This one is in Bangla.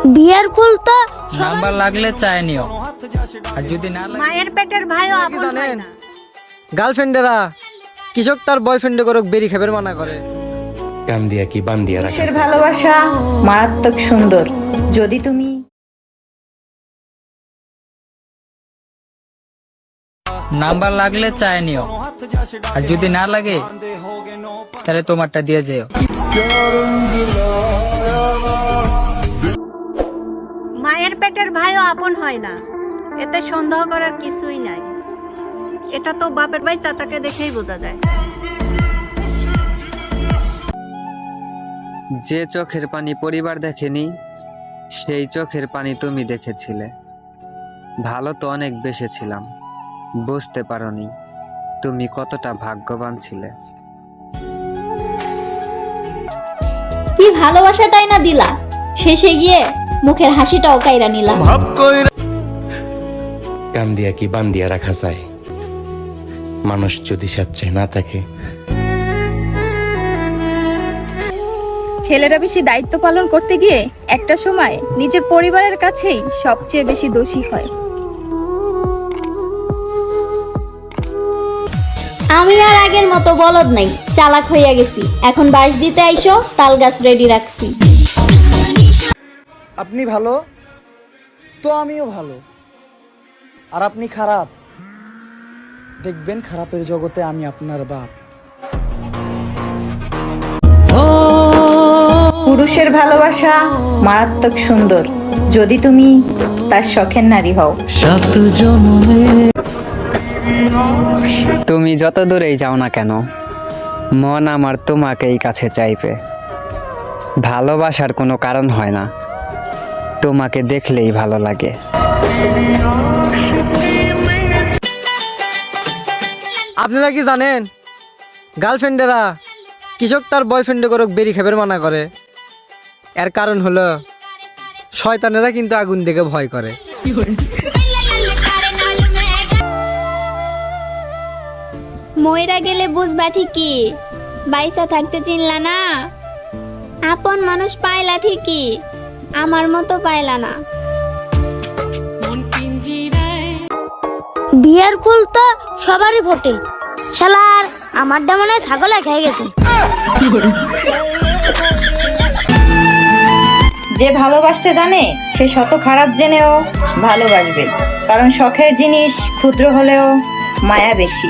বিয়ের ফুল তো নাম্বার লাগলে চাই নিও, আর যদি না লাগে মায়ের পেটের ভাইও আপন হয় না। গার্লফ্রেন্ডেরা কৃষক তার বয়ফ্রেন্ডে করক বেরি খাবার মানা করে। কান দিয়া কি বান দিয়া রাখা পুরুষের ভালোবাসা মারাত্মক সুন্দর। যদি তুমি নাম্বার লাগলে চাই নিও, আর যদি না লাগে তাহলে তোমারটা দিয়ে যেও। মায়ের পেটের ভাইও আপন হয় না, এতে সন্দেহ করার কিছুই নাই। এটা তো বাপের ভাই চাচাকে দেখেই বোঝা যায়। যে চোখের পানি পরিবার দেখেনি, সেই চোখের পানি তুমি দেখেছিলে। ভালো তো অনেক বেসেছিলাম, বুঝতে পারোনি তুমি কতটা ভাগ্যবান ছিলে। কি ভালোবাসাটাই না দিলা, শেষে গিয়ে মুখের হাসিটাও কাইরা নিলা। কান দিয়া কি বান দিয়া রাখা যায়। মানুষ যদি স্বেচ্ছায় না থাকে, ছেলেরা বেশি দায়িত্ব পালন করতে গিয়ে একটা সময় নিজের পরিবারের কাছেই সবচেয়ে বেশি দোষী হয়। আমি আর আগের মতো বলদ নাই, চালাক হইয়া গেছি। এখন বাঁশ দিতে আইসো, তাল গাছ রেডি রাখছি। আপনি ভালো তো আমিও ভালো, আর আপনি খারাপ, দেখবেন খারাপের জগতে আমি আপনার বাপ। পুরুষের ভালোবাসা মারাত্মক সুন্দর। যদি তুমি তার শখের নারী হও। তুমি যত দূরেই যাও না কেন, মন আমার তোমাকেই কাছে চাইবে। ভালোবাসার কোনো কারণ হয় না, তোমাকে দেখলেই ভালো লাগে। আপনারা কি জানেন গার্লফ্রেন্ডেরা কৃষক তার বয়ফ্রেন্ডে করক বেরি খাবার মানা করে? এর কারণ হলো শয়তানেরা কিন্তু আগুন দেখে ভয় করে। মইরা গেলে বুঝবা ঠিকই, বাইচা থাকতে চিনলা না। আপন মানুষ পাইলা ঠিকই, আমার মতো পাইলা না। বিয়ের ফুল তো সবারই ফোটে, শালার আমারটা মনে হয় ছাগলে খেয়ে গেছে। যে ভালোবাসতে জানে সে শত খারাপ জেনেও ভালোবাসবে, কারণ শখের জিনিস ক্ষুদ্র হলেও মায়া বেশি।